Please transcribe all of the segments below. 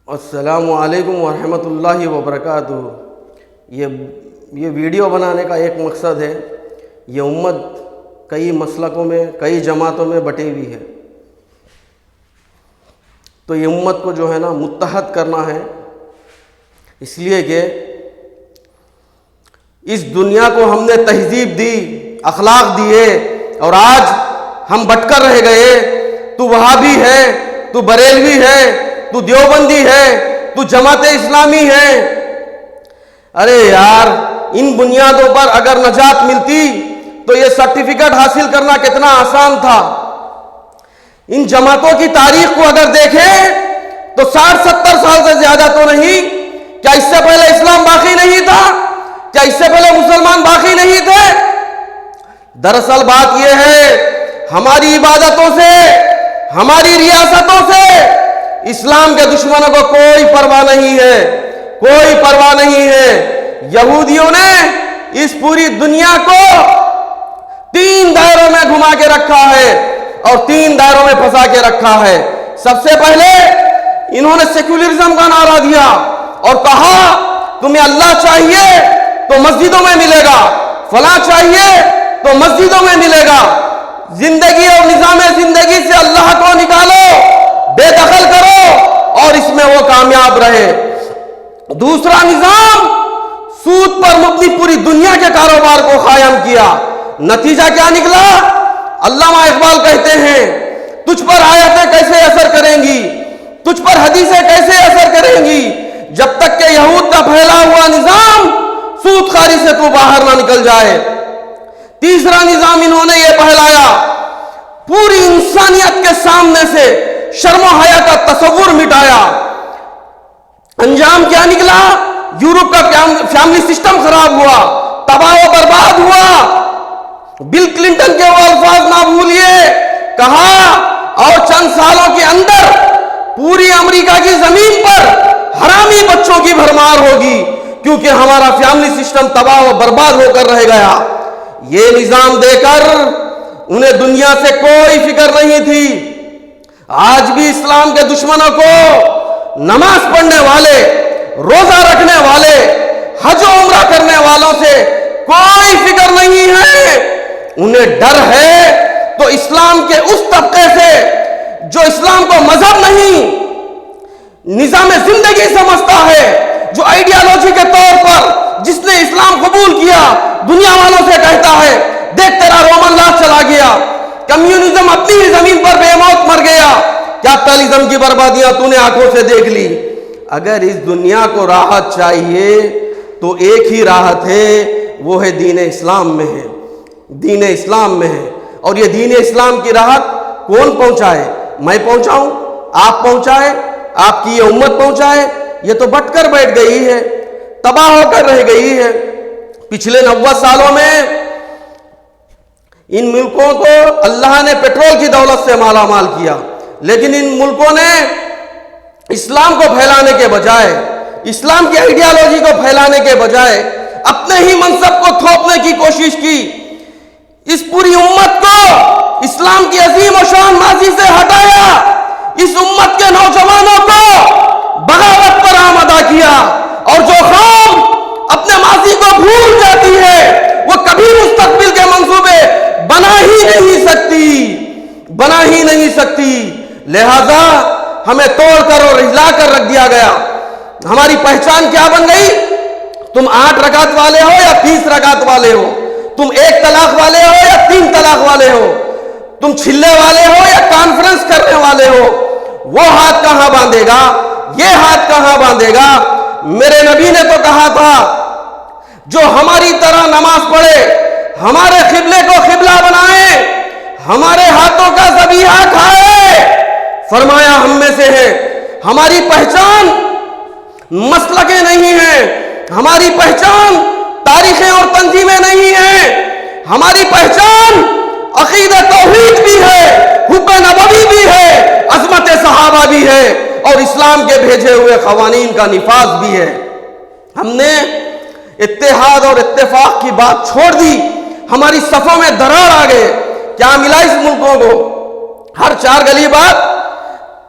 السلام علیکم ورحمۃ اللہ وبرکاتہ۔ یہ ویڈیو بنانے کا ایک مقصد ہے، یہ امت کئی مسلکوں میں کئی جماعتوں میں بٹی ہوئی ہے، تو یہ امت کو جو ہے نا متحد کرنا ہے، اس لیے کہ اس دنیا کو ہم نے تہذیب دی، اخلاق دیے، اور آج ہم بٹ کر رہ گئے۔ تو وہابی ہے، تو بریلوی ہے، تو دیوبندی ہے، تو جماعت اسلامی ہے۔ ارے یار، ان بنیادوں پر اگر نجات ملتی تو یہ سرٹیفکیٹ حاصل کرنا کتنا آسان تھا۔ ان جماعتوں کی تاریخ کو اگر دیکھیں تو 60-70 سال سے زیادہ تو نہیں۔ کیا اس سے پہلے اسلام باقی نہیں تھا؟ کیا اس سے پہلے مسلمان باقی نہیں تھے؟ دراصل بات یہ ہے، ہماری عبادتوں سے، ہماری ریاستوں سے اسلام کے دشمنوں کو کوئی پرواہ نہیں ہے، کوئی پرواہ نہیں ہے۔ یہودیوں نے اس پوری دنیا کو 3 دائروں میں گھما کے رکھا ہے اور 3 دائروں میں پھنسا کے رکھا ہے۔ سب سے پہلے انہوں نے سیکولرزم کا نعرہ دیا اور کہا تمہیں اللہ چاہیے تو مسجدوں میں ملے گا، فلاں چاہیے تو مسجدوں میں ملے گا۔ زندگی اور نظام زندگی سے اللہ کو نکالو، بے دخل کرو اور اس میں وہ کامیاب رہے۔ دوسرا نظام سود پر مبنی پوری دنیا کے کاروبار کو قائم کیا۔ نتیجہ کیا نکلا؟ علامہ اقبال کہتے ہیں تجھ پر آیتیں کیسے اثر کریں گی، تجھ پر حدیثیں کیسے اثر کریں گی جب تک کہ یہود کا پھیلا ہوا نظام سود خواری سے تو باہر نہ نکل جائے۔ تیسرا نظام انہوں نے یہ پھیلایا، پوری انسانیت کے سامنے سے شرم و حیا کا تصور مٹایا۔ انجام کیا نکلا؟ یورپ کا فیملی سسٹم خراب ہوا، تباہ و برباد ہوا۔ بل کلنٹن کے وہ الفاظ نہ بھولیے، کہا اور چند سالوں کے اندر پوری امریکہ کی زمین پر حرامی بچوں کی بھرمار ہوگی، کیونکہ ہمارا فیملی سسٹم تباہ و برباد ہو کر رہ گیا۔ یہ نظام دے کر انہیں دنیا سے کوئی فکر نہیں تھی۔ آج بھی اسلام کے دشمنوں کو نماز پڑھنے والے، روزہ رکھنے والے، حج و عمرہ کرنے والوں سے کوئی فکر نہیں ہے۔ انہیں ڈر ہے تو اسلام کے اس طبقے سے جو اسلام کو مذہب نہیں، نظام زندگی سمجھتا ہے، جو آئیڈیالوجی کے طور پر جس نے اسلام قبول کیا دنیا والوں سے کہتا ہے دیکھ تیرا رومن راج چلا گیا، کمیونزم اپنی ہی زمین پر بے موت مر گیا، کیپٹلزم کی بربادیاں تو نے آنکھوں سے دیکھ لی۔ اگر اس دنیا کو راحت چاہیے تو ایک ہی راحت ہے، وہ ہے دین اسلام میں ہے، دین اسلام میں ہے۔ اور یہ دین اسلام کی راحت کون پہنچائے؟ میں پہنچاؤں؟ آپ پہنچائے؟ آپ کی یہ امت پہنچائے؟ یہ تو بٹ کر بیٹھ گئی ہے، تباہ ہو کر رہ گئی ہے۔ پچھلے 90 سالوں میں ان ملکوں کو اللہ نے پیٹرول کی دولت سے مالا مال کیا، لیکن ان ملکوں نے اسلام کو پھیلانے کے بجائے، اسلام کی آئیڈیالوجی کو پھیلانے کے بجائے اپنے ہی منصب کو تھوپنے کی کوشش کی۔ اس پوری امت کو اسلام کی عظیم و شان ماضی سے ہٹایا، اس امت کے نوجوانوں کو بغاوت پر آمادہ کیا، اور جو قوم اپنے ماضی کو بھول جاتی ہے وہ کبھی مستقبل کے منصوبے بنا ہی نہیں سکتی۔ لہذا ہمیں توڑ کر اور ہلا کر رکھ دیا گیا۔ ہماری پہچان کیا بن گئی؟ تم 8 رکعت والے ہو یا 30 رکعت والے ہو، تم 1 طلاق والے ہو یا 3 طلاق والے ہو، تم چھلے والے ہو یا کانفرنس کرنے والے ہو۔ وہ ہاتھ کہاں باندھے گا؟ یہ ہاتھ کہاں باندھے گا؟ میرے نبی نے تو کہا تھا جو ہماری طرح نماز پڑھے، ہمارے قبلے کو قبلہ بنائے، ہمارے ہاتھوں کا ذبیحہ کھائے، فرمایا ہم میں سے ہے۔ ہماری پہچان مسلکیں نہیں ہیں، ہماری پہچان تاریخیں اور تنظیمیں نہیں ہیں، ہماری پہچان عقیدہ توحید بھی ہے، حب نبوی بھی ہے، عظمت صحابہ بھی ہے، اور اسلام کے بھیجے ہوئے قوانین کا نفاذ بھی ہے۔ ہم نے اتحاد اور اتفاق کی بات چھوڑ دی، ہماری صفوں میں درار آ گئے۔ کیا ملا اس ملکوں کو؟ ہر 4 گلی بعد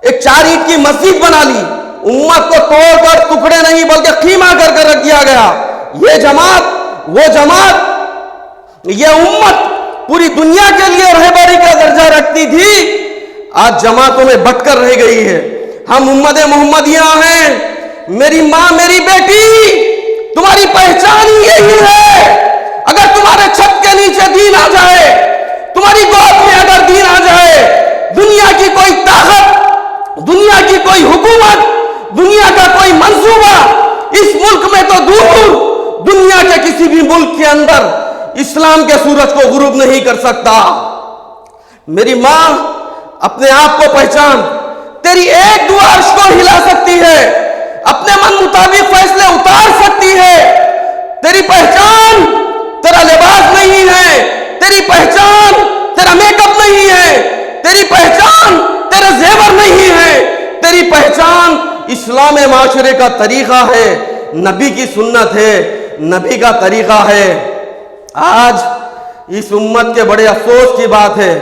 ایک 4 اینٹ کی مسجد بنا لی، امت کو توڑ کر ٹکڑے نہیں بلکہ قیمہ کر کر رکھ دیا گیا. یہ جماعت، وہ جماعت، یہ امت پوری دنیا کے لیے رہبری کا درجہ رکھتی تھی، آج جماعتوں میں بٹ کر رہ گئی ہے. ہم امت محمدیہ ہیں. میری ماں، میری بیٹی، تمہاری پہچان یہی ہے. اگر تمہارے چھت کے نیچے دین آ جائے، تمہاری گود میں اگر دین آ جائے، دنیا کی کوئی طاقت، دنیا کی کوئی حکومت، دنیا کا کوئی منصوبہ اس ملک میں تو دور، دنیا کے کسی بھی ملک کے اندر اسلام کے سورج کو غروب نہیں کر سکتا. میری ماں، اپنے آپ کو پہچان. تیری ایک دعا عرش کو ہلا سکتی ہے، اپنے من مطابق فیصلے اتار سکتی ہے. تیری پہچان تیرا لباس نہیں ہے، تیری پہچان تیرا میک اپ نہیں ہے، تیری پہچان تیرے زیور نہیں ہے. تیری پہچان اسلام معاشرے کا طریقہ ہے، نبی کی سنت ہے، نبی کا طریقہ ہے. آج اس امت کے بڑے افسوس کی بات ہے،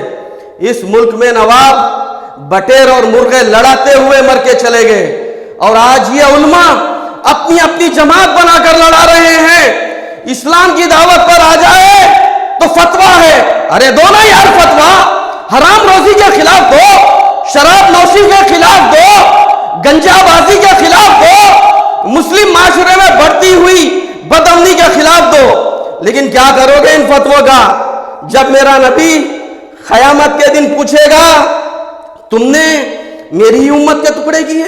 اس ملک میں نواب بٹیر اور مرغے لڑاتے ہوئے مر کے چلے گئے، اور آج یہ علماء اپنی اپنی جماعت بنا کر لڑا رہے ہیں. اسلام کی دعوت پر آ جائے تو فتویٰ ہے. ارے دو نا یار فتویٰ، حرام روزی کے خلاف دو، شراب نوشی کے خلاف دو، گنجا بازی کے خلاف دو، مسلم معاشرے میں بڑھتی ہوئی بدامنی کے خلاف دو. لیکن کیا کرو گے ان فتووں کا؟ جب میرا نبی قیامت کے دن پوچھے گا تم نے میری ہی امت کے ٹکڑے کیے،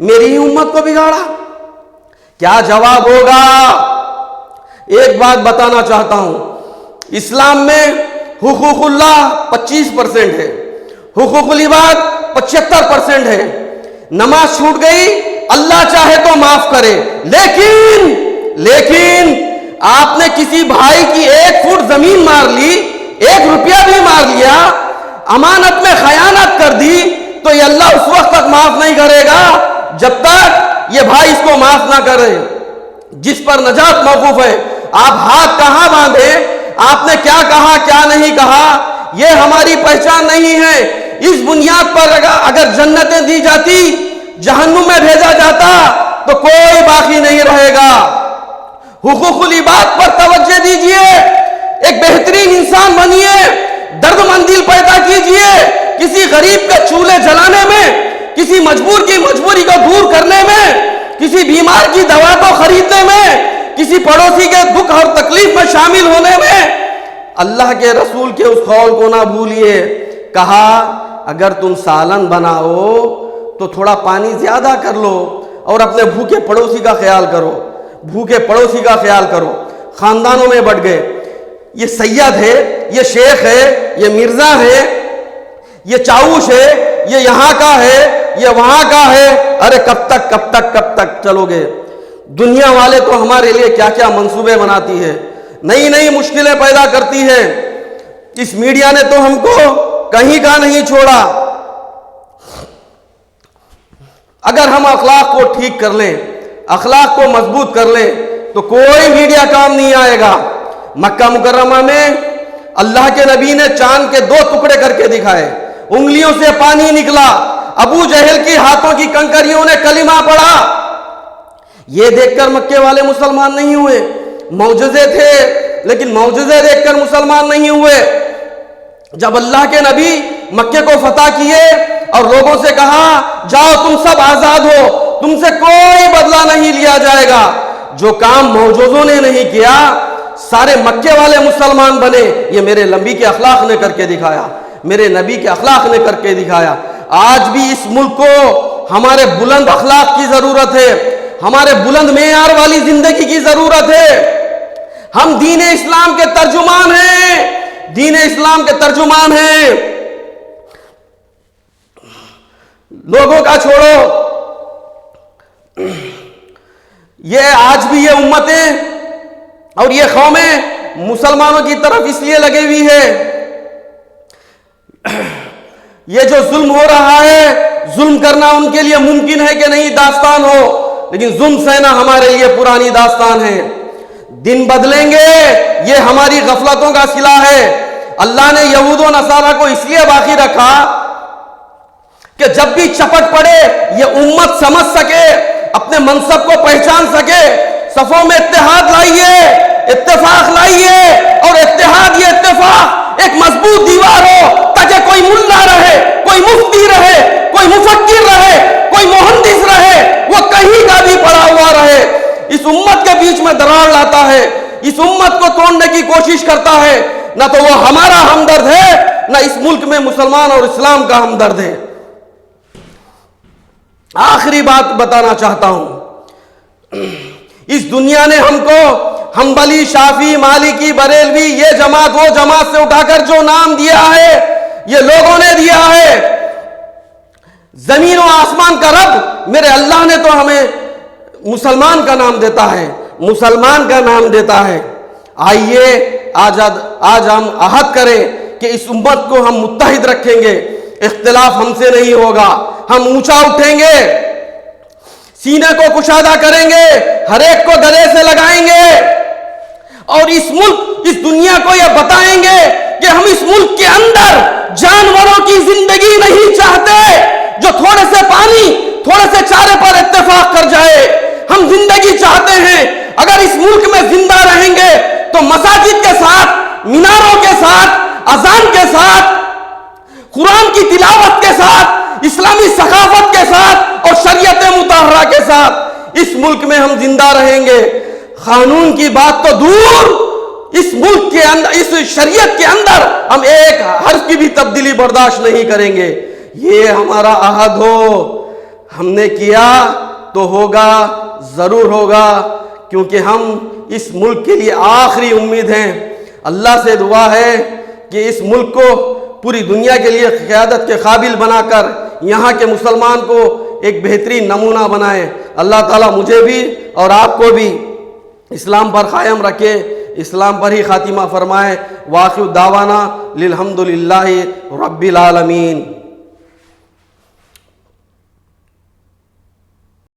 میری ہی امت کو بگاڑا، کیا جواب ہوگا؟ ایک بات بتانا چاہتا ہوں، اسلام میں حقوق اللہ 25% ہے، حقوق العباد 75% ہے. نماز چھوٹ گئی، اللہ چاہے تو معاف کرے، لیکن آپ نے کسی بھائی کی 1 فٹ زمین مار لی، 1 روپیہ بھی مار لیا، امانت میں خیانت کر دی، تو یہ اللہ اس وقت تک معاف نہیں کرے گا جب تک یہ بھائی اس کو معاف نہ کرے جس پر نجات موقوف ہے. آپ ہاتھ کہاں باندھے، آپ نے کیا کہا کیا نہیں کہا، یہ ہماری پہچان نہیں ہے. اس بنیاد پر اگر جنتیں دی جاتی، جہنم میں بھیجا جاتا تو کوئی باقی نہیں رہے گا. حقوق العباد پر توجہ دیجئے، ایک بہترین انسان بنیے، درد مند دل پیدا کیجئے. کسی غریب کے چولہے جلانے میں، کسی مجبور کی مجبوری کو دور کرنے میں، کسی بیمار کی دوا کو خریدنے میں، کسی پڑوسی کے دکھ اور تکلیف میں شامل ہونے میں اللہ کے رسول کے اس قول کو نہ بھولیے. کہا اگر تم سالن بناؤ تو تھوڑا پانی زیادہ کر لو اور اپنے بھوکے پڑوسی کا خیال کرو، بھوکے پڑوسی کا خیال کرو. خاندانوں میں بٹ گئے، یہ سید ہے، یہ شیخ ہے، یہ مرزا ہے، یہ چاؤش ہے، یہ یہاں کا ہے، یہ وہاں کا ہے. ارے کب تک چلو گے؟ دنیا والے تو ہمارے لیے کیا کیا منصوبے بناتی ہے، نئی نئی مشکلیں پیدا کرتی ہے. اس میڈیا نے تو ہم کو کہیں کا نہیں چھوڑا. اگر ہم اخلاق کو ٹھیک کر لیں، اخلاق کو مضبوط کر لیں تو کوئی میڈیا کام نہیں آئے گا. مکہ مکرمہ میں اللہ کے نبی نے چاند کے 2 ٹکڑے کر کے دکھائے، انگلیوں سے پانی نکلا، ابو جہل کی ہاتھوں کی کنکریوں نے کلمہ پڑھا. یہ دیکھ کر مکے والے مسلمان نہیں ہوئے، معجزے تھے لیکن معجزے دیکھ کر مسلمان نہیں ہوئے. جب اللہ کے نبی مکے کو فتح کیے اور لوگوں سے کہا جاؤ تم سب آزاد ہو، تم سے کوئی بدلہ نہیں لیا جائے گا، جو کام معجزوں نے نہیں کیا سارے مکے والے مسلمان بنے. یہ میرے نبی کے اخلاق نے کر کے دکھایا، میرے نبی کے اخلاق نے کر کے دکھایا. آج بھی اس ملک کو ہمارے بلند اخلاق کی ضرورت ہے، ہمارے بلند معیار والی زندگی کی ضرورت ہے. ہم دین اسلام کے ترجمان ہیں، دین اسلام کے ترجمان ہیں. لوگوں کا چھوڑو، یہ آج بھی یہ امتیں اور یہ قومیں مسلمانوں کی طرف اس لیے لگے ہوئی ہے. یہ جو ظلم ہو رہا ہے، ظلم کرنا ان کے لیے ممکن ہے کہ نہیں داستان ہو، لیکن ظلم سہنا ہمارے لیے پرانی داستان ہے. دن بدلیں گے، یہ ہماری غفلتوں کا صلہ ہے. اللہ نے یہود و نصارہ کو اس لیے باقی رکھا کہ جب بھی چپٹ پڑے یہ امت سمجھ سکے, اپنے منصب کو پہچان سکے. صفوں میں اتحاد لائیے, اتفاق لائیے, اور اتحاد یہ اتفاق ایک مضبوط دیوار ہو تاکہ کوئی ملا رہے, کوئی مفتی رہے, کوئی مفکر رہے, کوئی مہندس رہے, وہ کہیں کا بھی پڑا ہوا رہے, اس امت کے بیچ میں دراڑ لاتا ہے, اس امت کو توڑنے کی کوشش کرتا ہے, نہ تو وہ ہمارا ہمدرد ہے, نہ اس ملک میں مسلمان اور اسلام کا ہمدرد ہے. آخری بات بتانا چاہتا ہوں, اس دنیا نے ہم کو حنبلی, شافعی, مالکی, بریلوی, یہ جماعت وہ جماعت سے اٹھا کر جو نام دیا ہے یہ لوگوں نے دیا ہے. زمین و آسمان کا رب میرے اللہ نے تو ہمیں مسلمان کا نام دیتا ہے, مسلمان کا نام دیتا ہے. آئیے آج ہم عہد کریں کہ اس امت کو ہم متحد رکھیں گے, اختلاف ہم سے نہیں ہوگا, ہم اونچا اٹھیں گے, سینے کو کشادہ کریں گے, ہر ایک کو گلے سے لگائیں گے, اور اس ملک, اس دنیا کو یہ بتائیں گے کہ ہم اس ملک کے اندر جانوروں کی زندگی نہیں چاہتے جو تھوڑے سے پانی, تھوڑے سے چارے پر اتفاق کر جائے. ہم زندگی چاہتے ہیں. اگر اس ملک میں زندہ رہیں گے تو مساجد کے ساتھ, میناروں کے ساتھ, اذان کے ساتھ, قرآن کی تلاوت کے ساتھ, اسلامی ثقافت کے ساتھ اور شریعت مطہرہ کے ساتھ اس ملک میں ہم زندہ رہیں گے. قانون کی بات تو دور, اس ملک کے اندر, اس شریعت کے اندر ہم ایک حرف کی بھی تبدیلی برداشت نہیں کریں گے. یہ ہمارا عہد ہو, ہم نے کیا تو ہوگا, ضرور ہوگا, کیونکہ ہم اس ملک کے لیے آخری امید ہیں. اللہ سے دعا ہے کہ اس ملک کو پوری دنیا کے لیے قیادت کے قابل بنا کر یہاں کے مسلمان کو ایک بہترین نمونہ بنائے. اللہ تعالیٰ مجھے بھی اور آپ کو بھی اسلام پر قائم رکھے, اسلام پر ہی خاتمہ فرمائے. واخر دعوانا للحمدللہ رب العالمین.